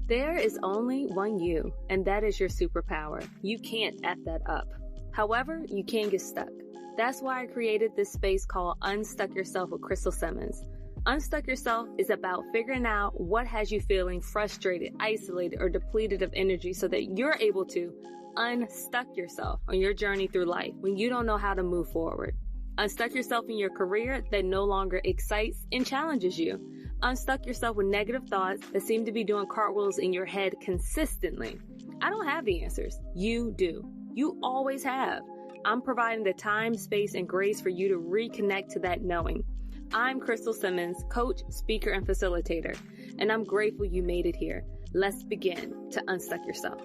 There is only one you, and that is your superpower. You can't F that up. However, you can get stuck. That's why I created this space called Unstuck Yourself with Crystal Simmons. Unstuck Yourself is about figuring out what has you feeling frustrated, isolated, or depleted of energy so that you're able to unstuck yourself on your journey through life when you don't know how to move forward. Unstuck yourself in your career that no longer excites and challenges you. Unstuck yourself with negative thoughts that seem to be doing cartwheels in your head consistently. I don't have the answers. You do. You always have. I'm providing the time, space, and grace for you to reconnect to that knowing. I'm Crystal Simmons, coach, speaker, and facilitator, and I'm grateful you made it here. Let's begin to unstuck yourself.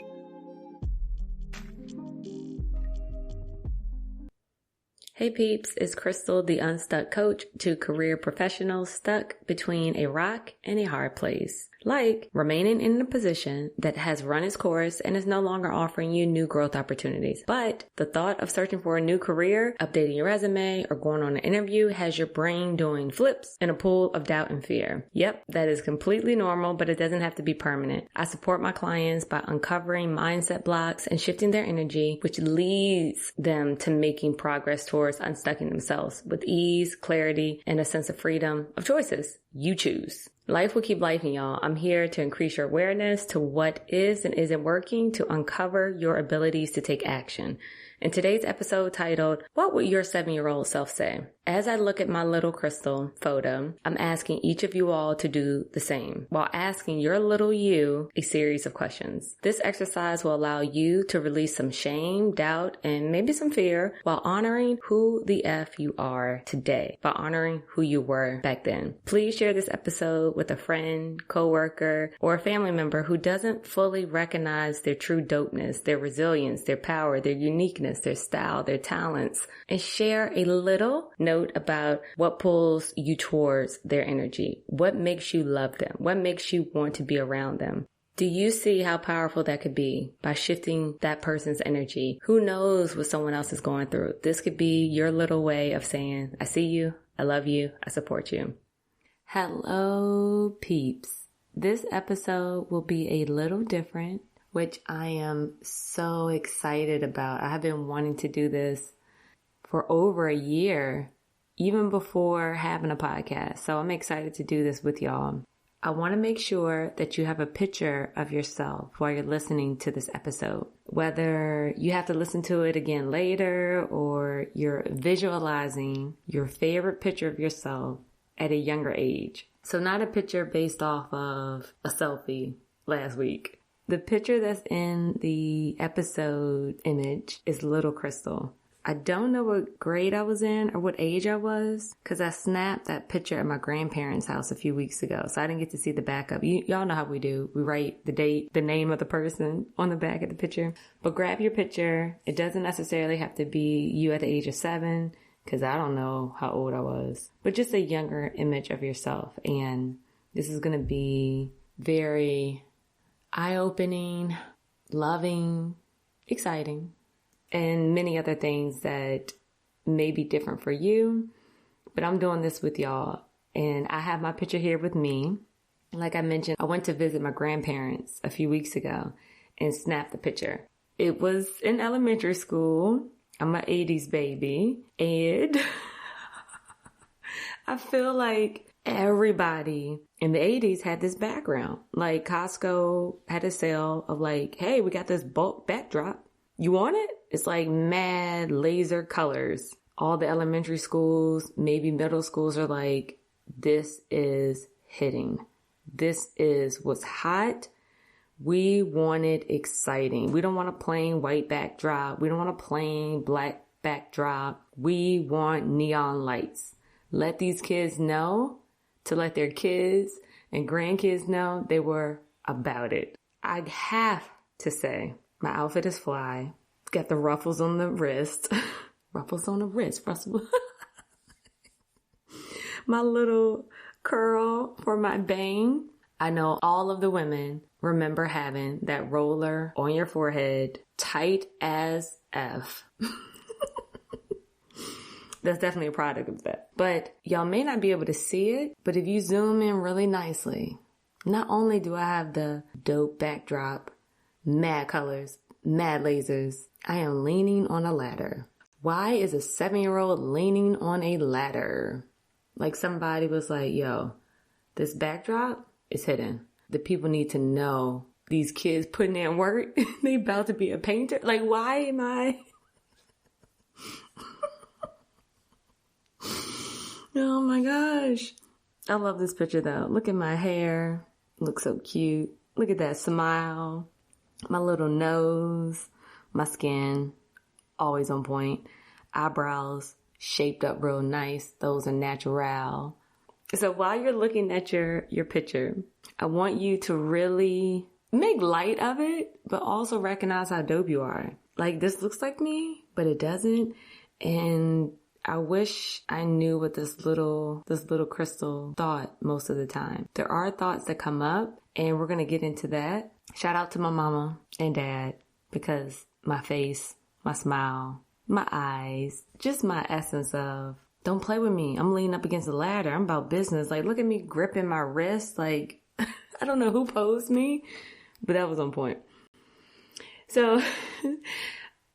Hey peeps, it's Crystal, the Unstuck Coach to career professionals stuck between a rock and a hard place. Like remaining in a position that has run its course and is no longer offering you new growth opportunities. But the thought of searching for a new career, updating your resume, or going on an interview has your brain doing flips in a pool of doubt and fear. Yep, that is completely normal, but it doesn't have to be permanent. I support my clients by uncovering mindset blocks and shifting their energy, which leads them to making progress towards unstucking themselves with ease, clarity, and a sense of freedom of choices. You choose. Life will keep lifing, y'all. I'm here to increase your awareness to what is and isn't working, to uncover your abilities to take action. In today's episode titled, What Would Your 7-Year-Old Self Say? As I look at my little Crystal photo, I'm asking each of you all to do the same while asking your little you a series of questions. This exercise will allow you to release some shame, doubt, and maybe some fear while honoring who the F you are today, by honoring who you were back then. Please share this episode with a friend, coworker, or a family member who doesn't fully recognize their true dopeness, their resilience, their power, their uniqueness, their style, their talents, and share a little note about what pulls you towards their energy. What makes you love them? What makes you want to be around them? Do you see how powerful that could be by shifting that person's energy? Who knows what someone else is going through? This could be your little way of saying, I see you, I love you, I support you. Hello, peeps. This episode will be a little different, which I am so excited about. I have been wanting to do this for over a year, even before having a podcast. So I'm excited to do this with y'all. I want to make sure that you have a picture of yourself while you're listening to this episode. Whether you have to listen to it again later or you're visualizing your favorite picture of yourself at a younger age. So not a picture based off of a selfie last week. The picture that's in the episode image is little Crystal. I don't know what grade I was in or what age I was because I snapped that picture at my grandparents' house a few weeks ago. So I didn't get to see the backup. Y'all know how we do. We write the date, the name of the person on the back of the picture. But grab your picture. It doesn't necessarily have to be you at the age of 7 because I don't know how old I was. But just a younger image of yourself. And this is going to be very eye-opening, loving, exciting, and many other things that may be different for you. But I'm doing this with y'all. And I have my picture here with me. Like I mentioned, I went to visit my grandparents a few weeks ago and snapped the picture. It was in elementary school. I'm an 80s baby. And I feel like everybody in the 80s had this background. Like Costco had a sale of like, hey, we got this bulk backdrop. You want it? It's like mad laser colors. All the elementary schools, maybe middle schools are like, this is hitting. This is what's hot. We want it exciting. We don't want a plain white backdrop. We don't want a plain black backdrop. We want neon lights. Let these kids know to let their kids and grandkids know they were about it. I have to say, my outfit is fly. Got the ruffles on the wrist. Ruffles on the wrist, Russell. My little curl for my bang. I know all of the women remember having that roller on your forehead, tight as F. That's definitely a product of that. But y'all may not be able to see it, but if you zoom in really nicely, not only do I have the dope backdrop, mad colors, mad lasers. I am leaning on a ladder. Why is a 7-year-old leaning on a ladder? Like somebody was like, yo, this backdrop is hidden. The people need to know these kids putting in work. They about to be a painter. Like, why am I? Oh my gosh. I love this picture though. Look at my hair. Looks so cute. Look at that smile. My little nose. My skin. Always on point. Eyebrows shaped up real nice. Those are natural. So while you're looking at your picture, I want you to really make light of it, but also recognize how dope you are. Like, this looks like me, but it doesn't. And I wish I knew what this little crystal thought most of the time. There are thoughts that come up, and we're going to get into that. Shout out to my mama and dad, because my face, my smile, my eyes, just my essence of, don't play with me. I'm leaning up against the ladder. I'm about business. Like, look at me gripping my wrist. Like, I don't know who posed me, but that was on point. So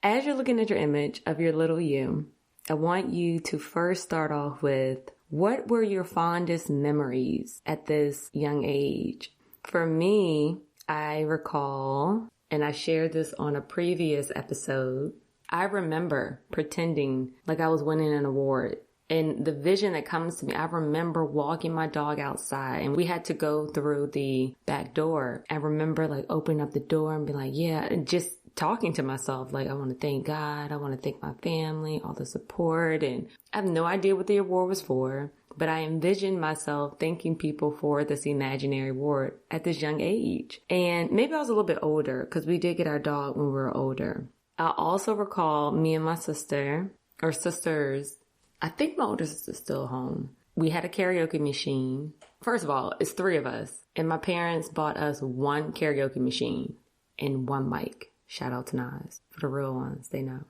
as you're looking at your image of your little you, I want you to first start off with, what were your fondest memories at this young age? For me, I recall, and I shared this on a previous episode, I remember pretending like I was winning an award. And the vision that comes to me, I remember walking my dog outside and we had to go through the back door. I remember like opening up the door and being like, yeah, and just talking to myself, like, I want to thank God. I want to thank my family, all the support. And I have no idea what the award was for, but I envisioned myself thanking people for this imaginary award at this young age. And maybe I was a little bit older because we did get our dog when we were older. I also recall me and my sister, or sisters, I think my older sister's still home. We had a karaoke machine. First of all, it's 3 of us. And my parents bought us 1 karaoke machine and 1 mic. Shout out to Nas. For the real ones, they know.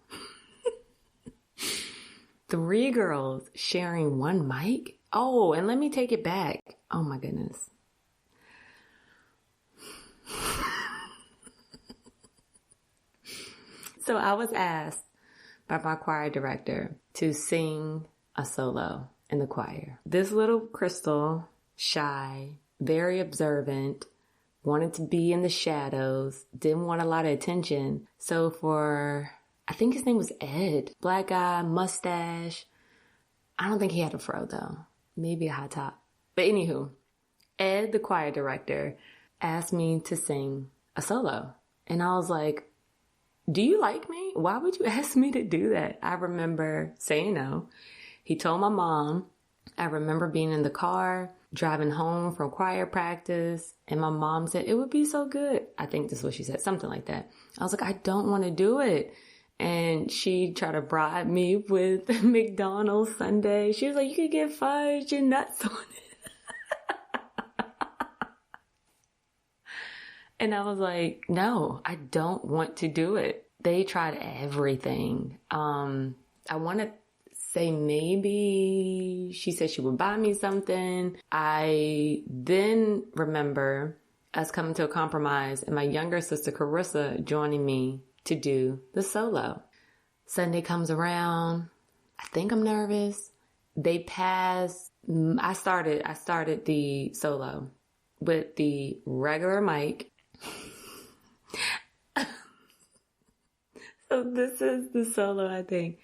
3 girls sharing 1 mic? Oh, and let me take it back. Oh my goodness. So I was asked by my choir director to sing a solo in the choir. This little crystal, shy, very observant, wanted to be in the shadows, didn't want a lot of attention. So I think his name was Ed, black guy, mustache. I don't think he had a fro though. Maybe a high top. But anywho, Ed, the choir director, asked me to sing a solo. And I was like, do you like me? Why would you ask me to do that? I remember saying no. He told my mom. I remember being in the car, driving home from choir practice, and my mom said, it would be so good. I think this is what she said, something like that. I was like, I don't want to do it. And she tried to bribe me with McDonald's sundae. She was like, you could get fudge and nuts on it. And I was like, no, I don't want to do it. They tried everything. I want to say maybe she said she would buy me something. I then remember us coming to a compromise and my younger sister Carissa joining me to do the solo. Sunday comes around. I think I'm nervous. They pass. I started the solo with the regular mic. So this is the solo, I think.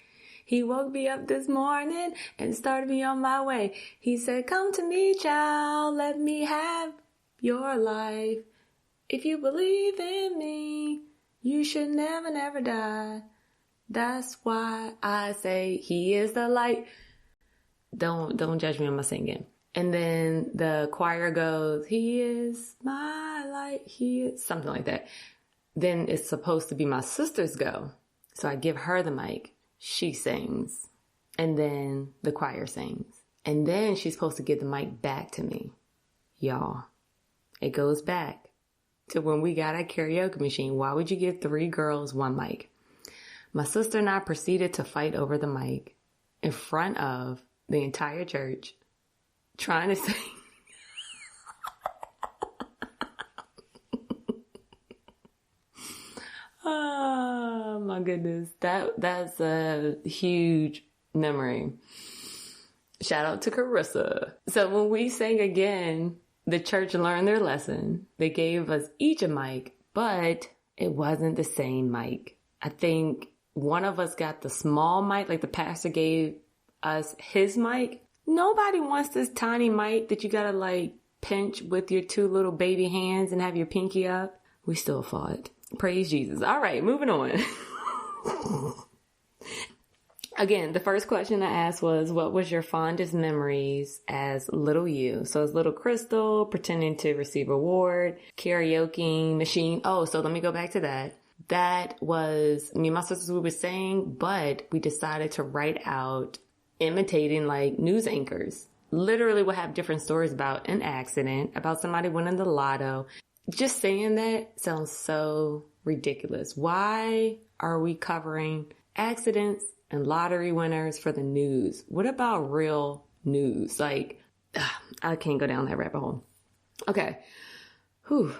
He woke me up this morning and started me on my way. He said, come to me, child. Let me have your life. If you believe in me, you should never, never die. That's why I say he is the light. Don't judge me on my singing. And then the choir goes, he is my light. He is something like that. Then it's supposed to be my sister's go. So I give her the mic. She sings. And then the choir sings. And then she's supposed to give the mic back to me. Y'all, it goes back to when we got a karaoke machine. Why would you give 3 girls 1 mic? My sister and I proceeded to fight over the mic in front of the entire church, trying to sing. Oh my goodness. That's a huge memory. Shout out to Carissa. So when we sang again, the church learned their lesson. They gave us each a mic, but it wasn't the same mic. I think one of us got the small mic, like the pastor gave us his mic. Nobody wants this tiny mic that you gotta like pinch with your two little baby hands and have your pinky up. We still fought. Praise Jesus. All right, moving on. Again, the first question I asked was, what was your fondest memories as little you? So as little Crystal, pretending to receive a award, karaoke machine. Oh, so let me go back to that. That was me and my sisters, we were saying, but we decided to write out imitating like news anchors. Literally we'll have different stories about an accident, about somebody winning the lotto. Just saying that sounds so ridiculous. Why are we covering accidents and lottery winners for the news? What about real news? Like, I can't go down that rabbit hole. Okay. Whew.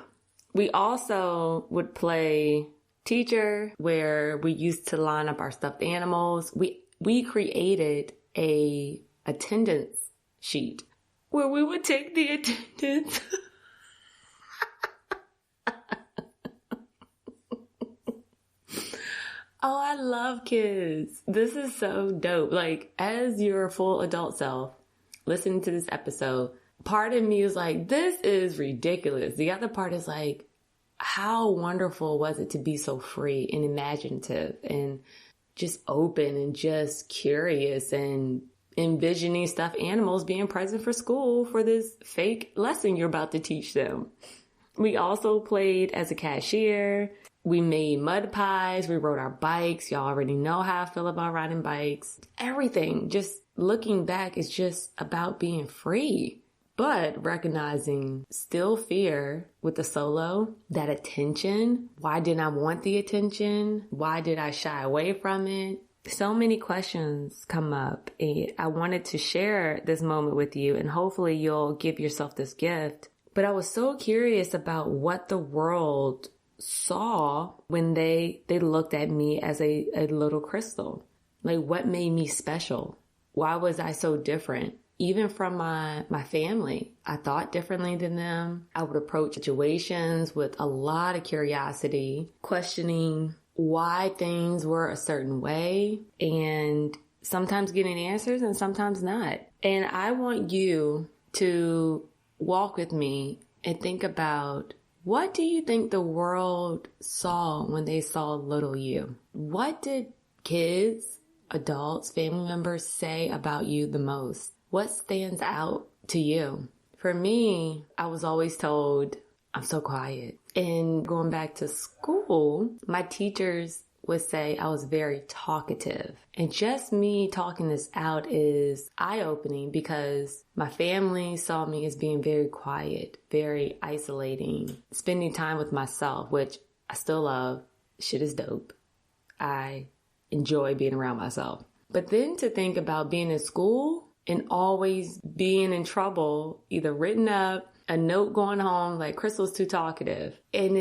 We also would play teacher, where we used to line up our stuffed animals. We created a attendance sheet where we would take the attendance. Oh, I love kids. This is so dope. Like, as your full adult self, listening to this episode, part of me is like, this is ridiculous. The other part is like, how wonderful was it to be so free and imaginative and just open and just curious and envisioning stuffed animals being present for school for this fake lesson you're about to teach them. We also played as a cashier. We made mud pies. We rode our bikes. Y'all already know how I feel about riding bikes. Everything, just looking back, is just about being free, but recognizing still fear with the solo, that attention. Why didn't I want the attention? Why did I shy away from it? So many questions come up, and I wanted to share this moment with you, and hopefully you'll give yourself this gift. But I was so curious about what the world saw when they looked at me as a little Crystal. Like, what made me special? Why was I so different? Even from my family, I thought differently than them. I would approach situations with a lot of curiosity, questioning why things were a certain way, and sometimes getting answers and sometimes not. And I want you to walk with me and think about, what do you think the world saw when they saw little you? What did kids, adults, family members say about you the most? What stands out to you? For me, I was always told I'm so quiet. And going back to school, my teachers would say I was very talkative. And just me talking this out is eye-opening, because my family saw me as being very quiet, very isolating, spending time with myself, which I still love. Shit is dope. I enjoy being around myself. But then to think about being in school and always being in trouble, either written up, a note going home, like Crystal's too talkative. And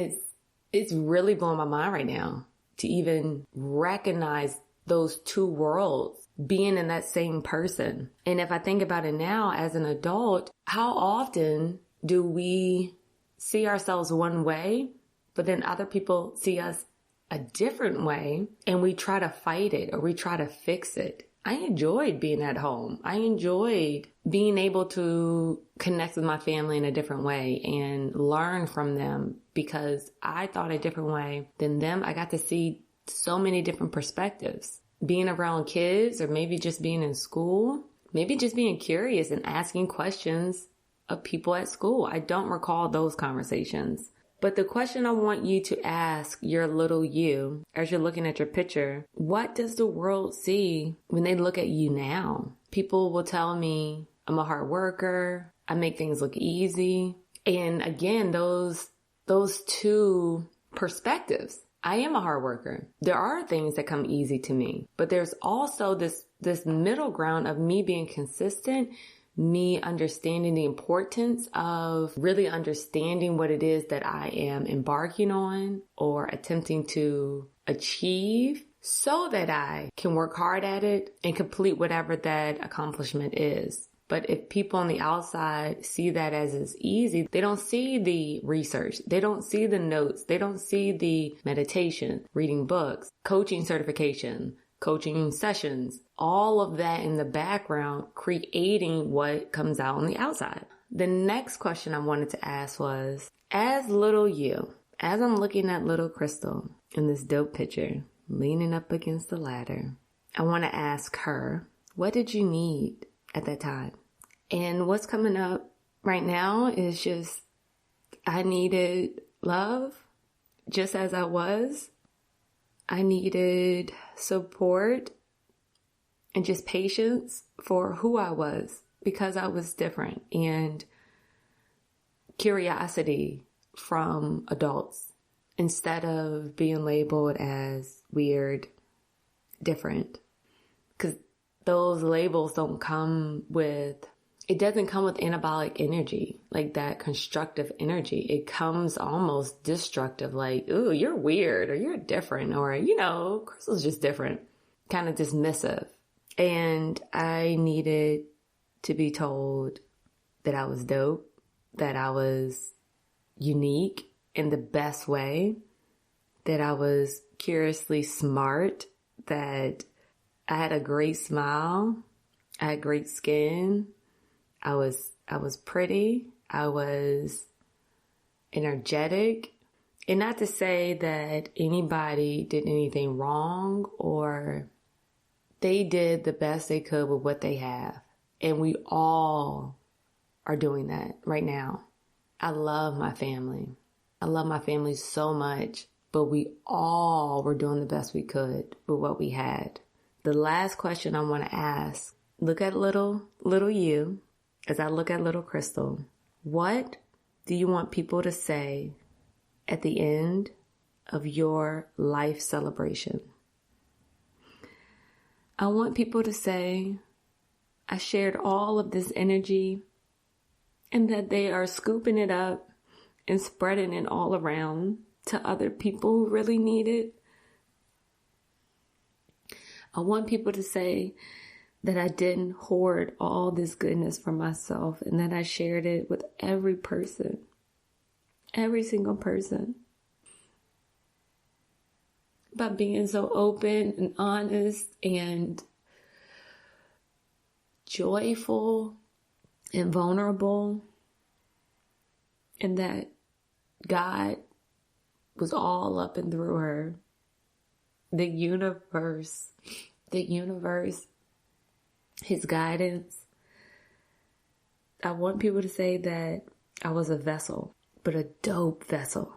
it's really blowing my mind right now to even recognize those two worlds being in that same person. And if I think about it now as an adult, how often do we see ourselves one way, but then other people see us a different way, and we try to fight it or we try to fix it? I enjoyed being at home. I enjoyed being able to connect with my family in a different way and learn from them, because I thought a different way than them. I got to see so many different perspectives. Being around kids, or maybe just being in school, maybe just being curious and asking questions of people at school. I don't recall those conversations. But the question I want you to ask your little you, as you're looking at your picture, what does the world see when they look at you now? People will tell me I'm a hard worker. I make things look easy. And again, those two perspectives. I am a hard worker. There are things that come easy to me, but there's also this middle ground of me being consistent, me understanding the importance of really understanding what it is that I am embarking on or attempting to achieve so that I can work hard at it and complete whatever that accomplishment is. But if people on the outside see that as easy, they don't see the research. They don't see the notes. They don't see the meditation, reading books, coaching certification, coaching sessions, all of that in the background, creating what comes out on the outside. The next question I wanted to ask was, as little you, as I'm looking at little Crystal in this dope picture, leaning up against the ladder, I want to ask her, what did you need at that time? And what's coming up right now is just, I needed love just as I was. I needed support and just patience for who I was because I was different, and curiosity from adults instead of being labeled as weird, different, because those labels don't come with, it doesn't come with anabolic energy, like that constructive energy. It comes almost destructive, like, ooh, you're weird, or you're different, or, Crystal's just different, kind of dismissive. And I needed to be told that I was dope, that I was unique in the best way, that I was curiously smart, that I had a great smile, I had great skin, I was pretty, I was energetic. And not to say that anybody did anything wrong, or they did the best they could with what they have. And we all are doing that right now. I love my family. I love my family so much, but we all were doing the best we could with what we had. The last question I want to ask, look at little you. As I look at little Crystal, what do you want people to say at the end of your life celebration? I want people to say, I shared all of this energy, and that they are scooping it up and spreading it all around to other people who really need it. I want people to say that I didn't hoard all this goodness for myself, and that I shared it with every person, every single person. By being so open and honest and joyful and vulnerable, and that God was all up and through her. The universe, His guidance. I want people to say that I was a vessel, but a dope vessel.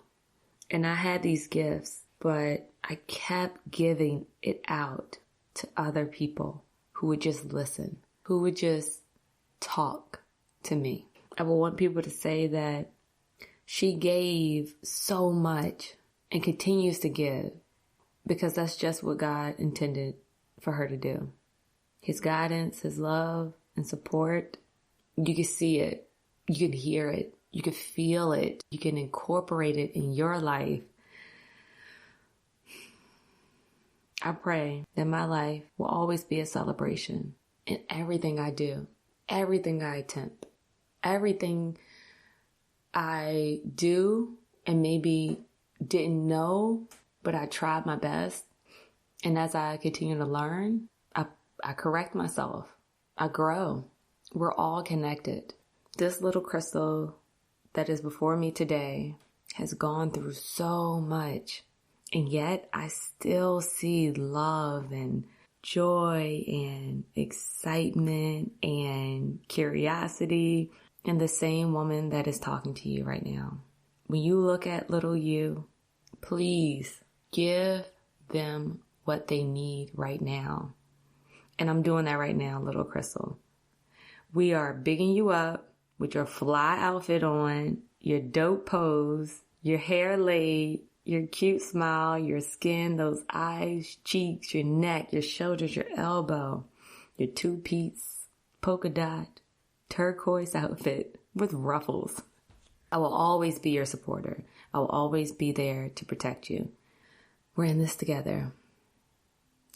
And I had these gifts, but I kept giving it out to other people who would just listen, who would just talk to me. I would want people to say that she gave so much and continues to give, because that's just what God intended for her to do. His guidance, His love and support, you can see it, you can hear it, you can feel it, you can incorporate it in your life. I pray that my life will always be a celebration in everything I do, everything I attempt, everything I do and maybe didn't know, but I tried my best. And as I continue to learn, I correct myself. I grow. We're all connected. This little Crystal that is before me today has gone through so much. And yet I still see love and joy and excitement and curiosity in the same woman that is talking to you right now. When you look at little you, please give them what they need right now. And I'm doing that right now, little Crystal. We are bigging you up with your fly outfit on, your dope pose, your hair laid, your cute smile, your skin, those eyes, cheeks, your neck, your shoulders, your elbow, your two-piece polka dot, turquoise outfit with ruffles. I will always be your supporter. I will always be there to protect you. We're in this together.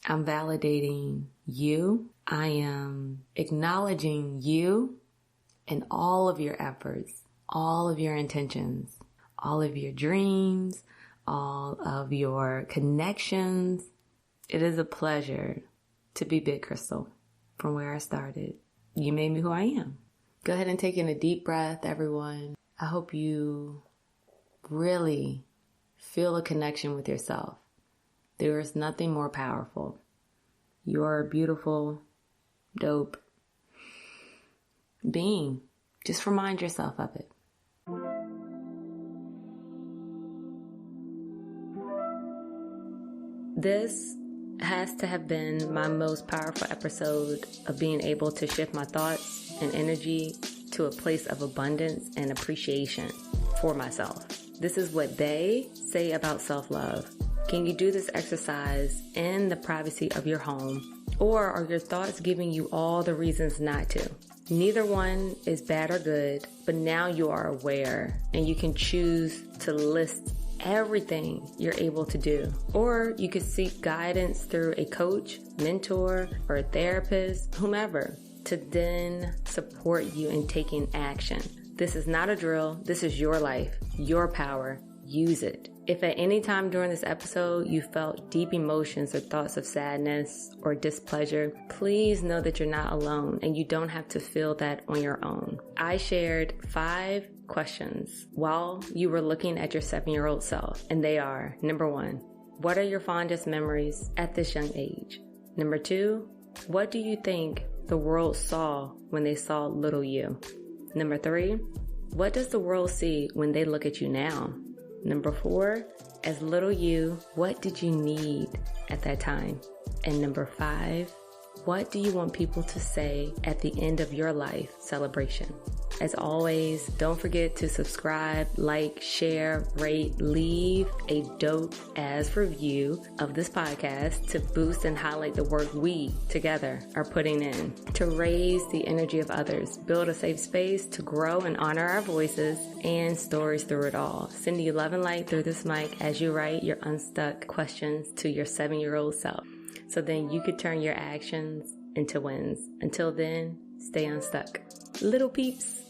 I'm validating you. I am acknowledging you and all of your efforts, all of your intentions, all of your dreams, all of your connections. It is a pleasure to be Big Crystal from where I started. You made me who I am. Go ahead and take in a deep breath, everyone. I hope you really feel a connection with yourself. There is nothing more powerful. You are a beautiful, dope being. Just remind yourself of it. This has to have been my most powerful episode of being able to shift my thoughts and energy to a place of abundance and appreciation for myself. This is what they say about self-love. Can you do this exercise in the privacy of your home? Or are your thoughts giving you all the reasons not to? Neither one is bad or good, but now you are aware and you can choose to list everything you're able to do. Or you could seek guidance through a coach, mentor, or a therapist, whomever, to then support you in taking action. This is not a drill. This is your life, your power. Use it. If at any time during this episode you felt deep emotions or thoughts of sadness or displeasure, please know that you're not alone and you don't have to feel that on your own. I shared 5 questions while you were looking at your 7-year-old self, and they are: number 1, what are your fondest memories at this young age? Number 2, what do you think the world saw when they saw little you? Number 3, what does the world see when they look at you now? Number 4, as little you, what did you need at that time? And number 5, what do you want people to say at the end of your life celebration? As always, don't forget to subscribe, like, share, rate, leave a dope-ass review of this podcast to boost and highlight the work we together are putting in to raise the energy of others, build a safe space to grow and honor our voices and stories through it all. Sending you love and light through this mic as you write your unstuck questions to your 7-year-old self. So then you could turn your actions into wins. Until then, stay unstuck. Little peeps.